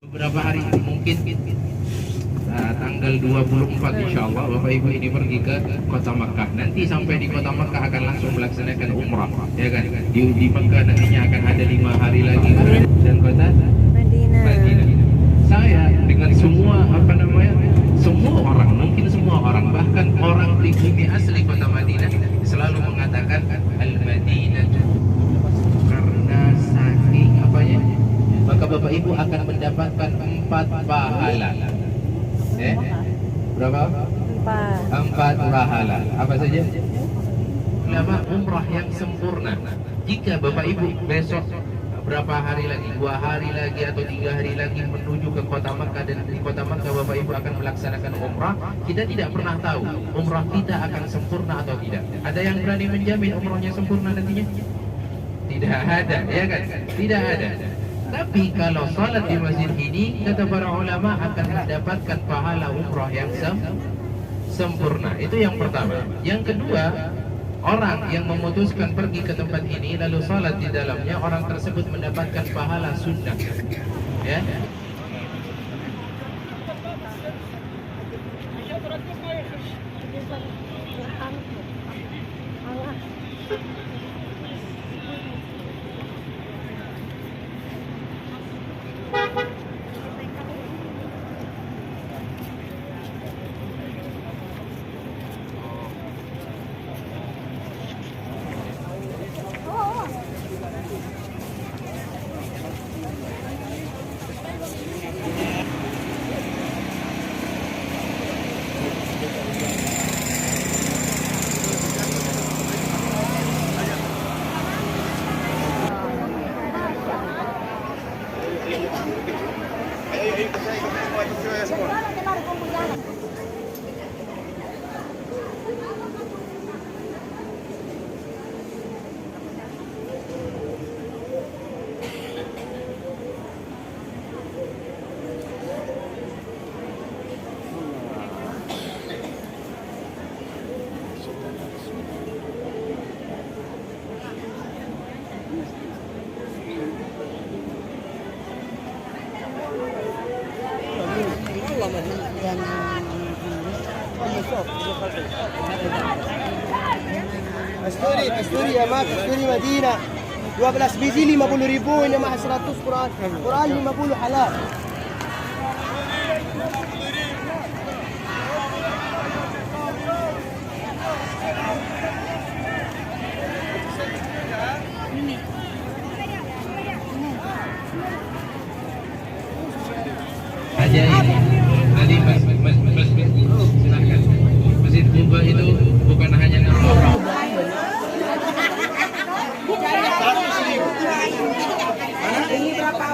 Beberapa hari mungkin tanggal 24 insya Allah Bapak Ibu ini pergi ke kota Makkah. Nanti sampai di kota Makkah akan langsung melaksanakan umrah, ya kan? Di Makkah nantinya akan ada 5 hari lagi dan kota Madinah. Saya dengan semua semua orang, mungkin semua orang, bahkan orang pribumi asli kota Madinah selalu mengatakan Al-Madinah, karena saking apanya, maka Bapak Ibu akan mendapatkan 4 pahala. Berapa? 4 pahala. Apa saja? Pertama, umrah yang sempurna. Jika Bapak Ibu besok berapa hari lagi, 2 hari lagi atau 3 hari lagi menuju ke kota Makkah, dan di kota Makkah Bapak Ibu akan melaksanakan umrah, kita tidak pernah tahu umrah kita akan sempurna atau tidak. Ada yang berani menjamin umrahnya sempurna nantinya? Tidak ada, ya kan? Tidak ada. Tapi kalau salat di masjid ini, kata para ulama, akan mendapatkan pahala umrah yang sempurna. Itu yang pertama. Yang kedua, orang yang memutuskan pergi ke tempat ini lalu salat di dalamnya, orang tersebut mendapatkan pahala sunnah. Ya. Kasturi ya Mak, Kasturi Madinah 12 biji 50.000, ini mah 100 Quran. Quran 50 halal. Aja ini. Tadi Mas silakan. Masjid Kuba itu bukan hanya nama. Ini berapa?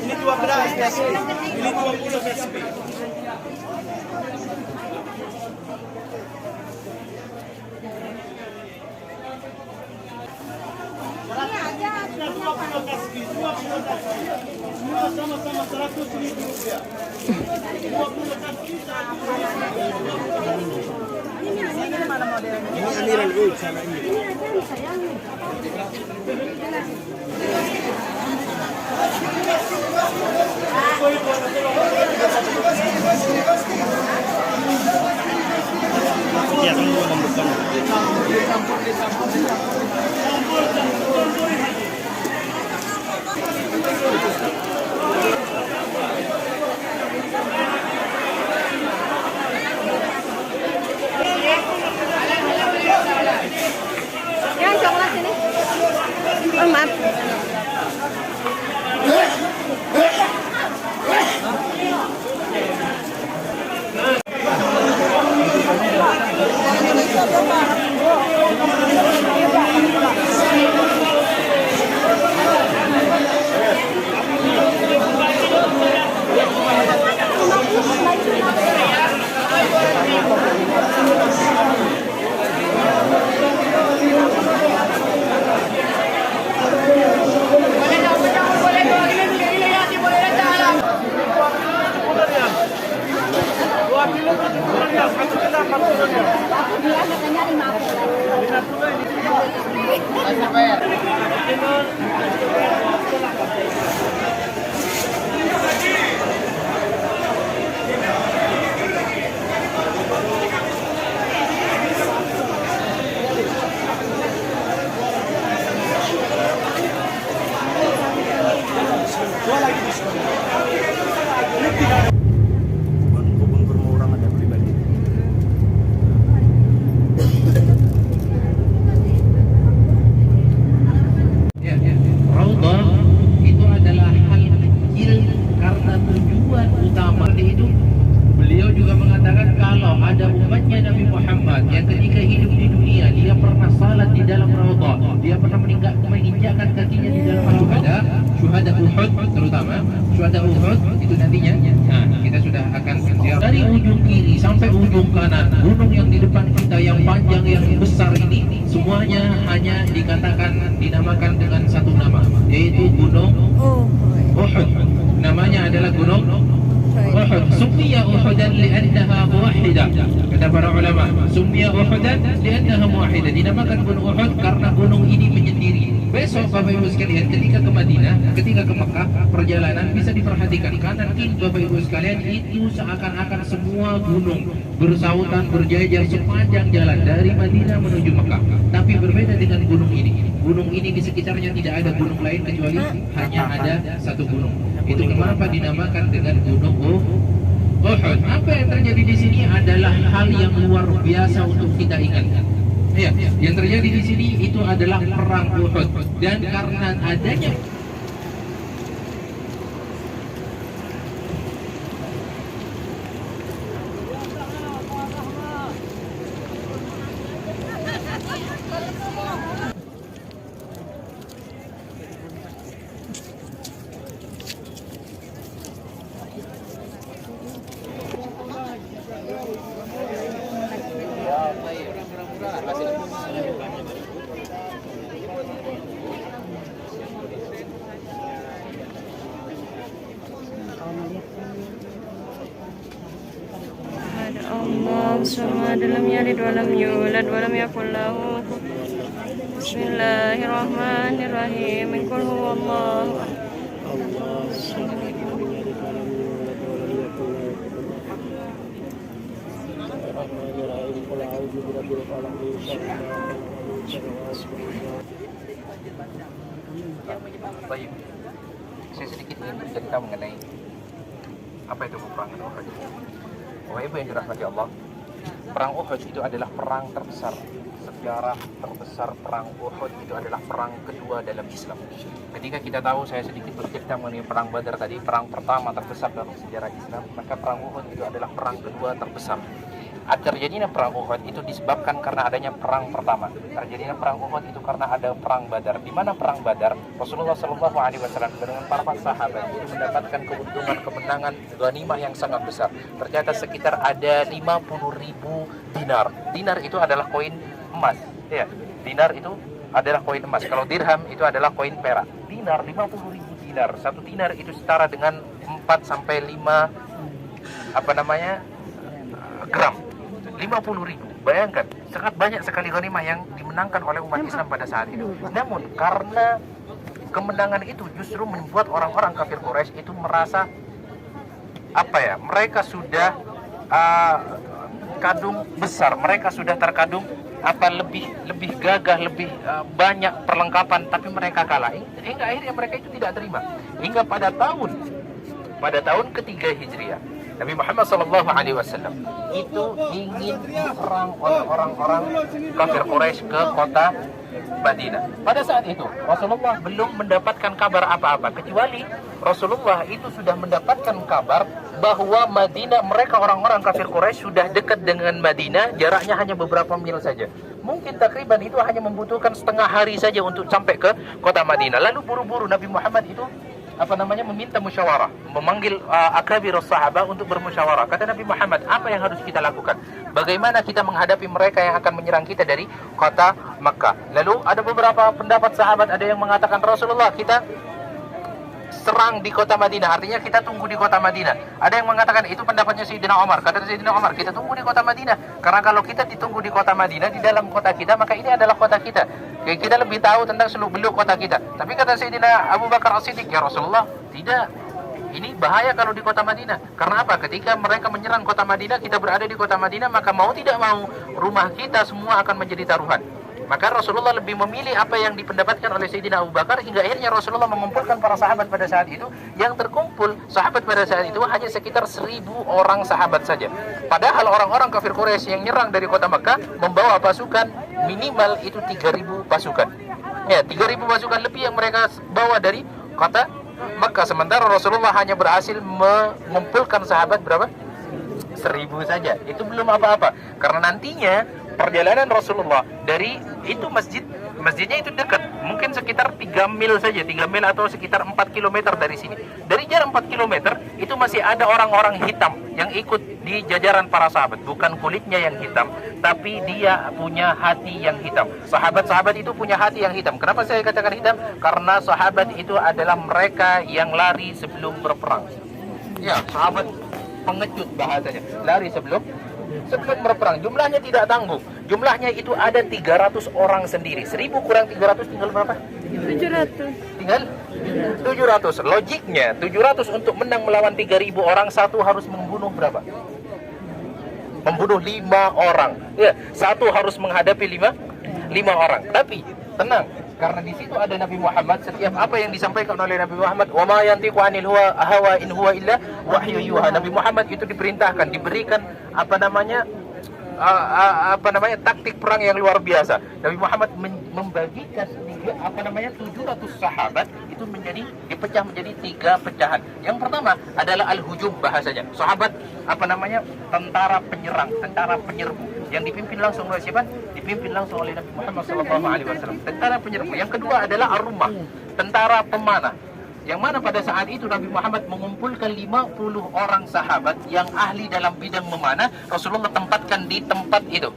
Ini 12 ini 20 SB. Semua sama-sama 100.000 rupiah. 20 tasbih. Ini mana modelnya? Ini Amiral Ud sama ini. Ya, kan gua membuka. Yang coklat ini. Oh, maaf. Kebun kurma orang ada pribadi. Ya, Raudhah itu adalah hal kecil karena tujuan utama itu. Beliau juga mengatakan kalau ada umatnya Nabi Muhammad yang ketika hidup di dunia dia pernah salat di dalam Raudhah, dia pernah menginjakkan kakinya di dalam syuhada Uhud, terutama syuhada Uhud itu nantinya. Nah, kita sudah akan ziarah dari ujung kiri sampai ujung kanan. Gunung yang di depan kita yang panjang yang besar ini semuanya hanya dinamakan dengan satu nama, yaitu Gunung Uhud. Namanya adalah Gunung Uhud. Summiya Uhudan li'annaha muwahhidah. Kata para ulama, Summiya Uhudan li'annaha muwahhidah. Dinamakan Gunung Uhud karena gunung ini menyendiri. Besok Bapak Ibu sekalian ketika ke Madinah, ketika ke Mekah, perjalanan bisa diperhatikan kanan kiri Bapak Ibu sekalian itu seakan-akan semua gunung bersautan berjajar sepanjang jalan dari Madinah menuju Mekah. Tapi berbeda dengan gunung ini. Gunung ini di sekitarnya tidak ada gunung lain kecuali hanya ada satu gunung. Itu kenapa dinamakan dengan Gunung Uhud. Apa yang terjadi di sini adalah hal yang luar biasa untuk kita ingat. Ya, yang terjadi di sini itu adalah perang Uhud, dan karena adanya Allah Samad lam yalid wa lam yulad wa lam yakul lahu Bismillahirrahmanirrahim. Qul huwallahu ahad. Baik, saya sedikit ingin bercerita mengenai apa itu peperangan Uhud. Bapak Ibu yang dirahmati Allah, perang Uhud itu adalah perang terbesar. Sejarah terbesar perang Uhud itu adalah perang kedua dalam Islam. Ketika kita tahu, saya sedikit bercerita mengenai perang Badar tadi, perang pertama terbesar dalam sejarah Islam, maka perang Uhud itu adalah perang kedua terbesar. Terjadinya perang Uhud itu disebabkan karena adanya perang pertama. Terjadinya perang Uhud itu karena ada perang Badar. Di mana perang Badar, Rasulullah SAW dengan para sahabat itu mendapatkan keuntungan, kemenangan, ghanimah yang sangat besar. Ternyata sekitar ada 50.000 dinar. Dinar itu adalah koin emas. Ya, dinar itu adalah koin emas. Kalau dirham itu adalah koin perak. Dinar 50.000 dinar. Satu dinar itu setara dengan 4 sampai 5 gram. 50.000. Bayangkan, sangat banyak sekali ghanimah yang dimenangkan oleh umat Islam pada saat itu. Namun karena kemenangan itu justru membuat orang-orang kafir Quraisy itu merasa mereka sudah kadung besar, mereka sudah terkadung lebih gagah, lebih banyak perlengkapan, tapi mereka kalah. Hingga akhirnya mereka itu tidak terima. Hingga pada tahun ketiga Hijriah, Nabi Muhammad SAW itu ingin diserang oleh orang-orang kafir Quraisy ke kota Madinah. Pada saat itu Rasulullah belum mendapatkan kabar apa-apa, kecuali Rasulullah itu sudah mendapatkan kabar bahwa Madinah, mereka orang-orang kafir Quraisy sudah dekat dengan Madinah, jaraknya hanya beberapa mil saja. Mungkin takriban itu hanya membutuhkan setengah hari saja untuk sampai ke kota Madinah. Lalu buru-buru Nabi Muhammad itu meminta musyawarah, memanggil akabir sahabat untuk bermusyawarah. Kata Nabi Muhammad, apa yang harus kita lakukan? Bagaimana kita menghadapi mereka yang akan menyerang kita dari kota Makkah? Lalu ada beberapa pendapat sahabat, ada yang mengatakan, Rasulullah, kita serang di kota Madinah, artinya kita tunggu di kota Madinah. Ada yang mengatakan itu pendapatnya Sayyidina Umar. Kata Sayyidina Umar, kita tunggu di kota Madinah, karena kalau kita ditunggu di kota Madinah, di dalam kota kita, maka ini adalah kota kita. Kita lebih tahu tentang seluk-beluk kota kita. Tapi kata Sayyidina Abu Bakar As-Siddiq, ya Rasulullah, tidak. Ini bahaya kalau di kota Madinah. Karena apa? Ketika mereka menyerang kota Madinah, kita berada di kota Madinah, maka mau tidak mau rumah kita semua akan menjadi taruhan. Maka Rasulullah lebih memilih apa yang dipendapatkan oleh Sayyidina Abu Bakar, hingga akhirnya Rasulullah mengumpulkan para sahabat pada saat itu. Yang terkumpul sahabat pada saat itu hanya sekitar 1.000 orang sahabat saja. Padahal orang-orang kafir Quraisy yang nyerang dari kota Mekah membawa pasukan minimal itu 3.000 pasukan. Ya, 3.000 pasukan lebih yang mereka bawa dari kota Mekah. Sementara Rasulullah hanya berhasil mengumpulkan sahabat berapa? 1.000 saja. Itu belum apa-apa. Karena nantinya perjalanan Rasulullah dari itu masjidnya itu dekat, mungkin sekitar 3 mil saja, 3 mil atau sekitar 4 km dari sini. Dari jarak 4 km itu masih ada orang-orang hitam yang ikut di jajaran para sahabat. Bukan kulitnya yang hitam, tapi dia punya hati yang hitam. Sahabat-sahabat itu punya hati yang hitam. Kenapa saya katakan hitam? Karena sahabat itu adalah mereka yang lari sebelum berperang. Ya, sahabat pengecut bahasanya, lari sebelum berperang. Jumlahnya tidak tanggung. Jumlahnya itu ada 300 orang sendiri. 1.000 kurang 300 tinggal berapa? 700. Tinggal 700. Logiknya 700 untuk menang melawan 3.000 orang, satu harus membunuh berapa? Membunuh 5 orang. Ya, satu harus menghadapi 5 orang. Tapi tenang, karena di situ ada Nabi Muhammad. Setiap apa yang disampaikan oleh Nabi Muhammad, wa ma yantiqu 'anil hawa in huwa illa wahyu yuha. Nabi Muhammad itu diperintahkan, diberikan taktik perang yang luar biasa. Nabi Muhammad membagikan 700 sahabat itu dipecah menjadi 3 pecahan. Yang pertama adalah al-hujum bahasanya. Sahabat tentara penyerang, tentara penyerbu yang dipimpin langsung oleh siapa? Dipimpin langsung oleh Nabi Muhammad SAW. Tentara penyerbu. Yang kedua adalah ar-rumah, tentara pemanah. Yang mana pada saat itu Nabi Muhammad mengumpulkan 50 orang sahabat yang ahli dalam bidang memanah. Rasulullah tempatkan di tempat itu.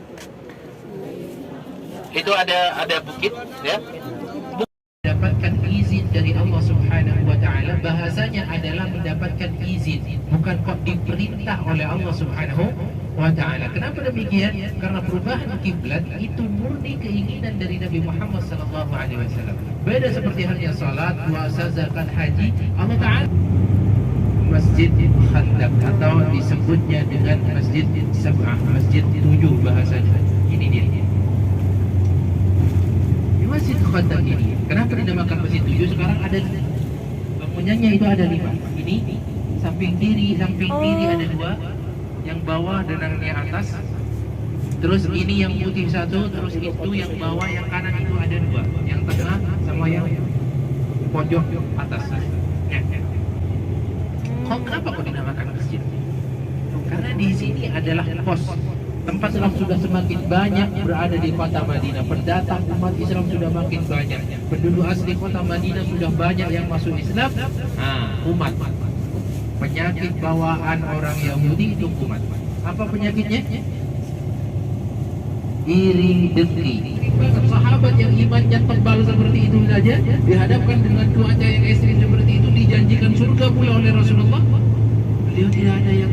Itu ada bukit, ya. Mendapatkan izin dari Allah Subhanahu wa taala, bahasanya adalah mendapatkan izin, bukan kok diperintah oleh Allah Subhanahu wa taala. Kenapa demikian? Karena perubahan kiblat itu murni keinginan dari Nabi Muhammad sallallahu alaihi wasallam. Beda seperti halnya salat, puasa, zakat, haji. Allah taala Masjid Khandaq atau disebutnya dengan Masjid Sab'ah, Masjid 7 bahasanya. Ini dia. Di Masjid Khandaq ini, kenapa dinamakan Masjid 7? Sekarang ada bangunannya itu ada 5. Ini samping kiri ada 2. Yang bawah dan yang atas, terus ini yang putih 1, terus itu yang bawah, yang kanan itu ada 2, yang tengah sama yang pojok atas. Kenapa kok dinamakan masjid? Karena di sini adalah pos tempat Islam sudah semakin banyak berada di kota Madinah. Pendatang umat Islam sudah makin banyak. Penduduk asli kota Madinah sudah banyak yang masuk Islam. Umat. Penyakit bawaan orang Yahudi itu kumat. Apa penyakitnya? Iri, dengki. Sahabat yang imannya tebal seperti itu saja dihadapkan dengan cuaca yang ekstrim seperti itu, dijanjikan surga pula oleh Rasulullah. Beliau tidak ada yang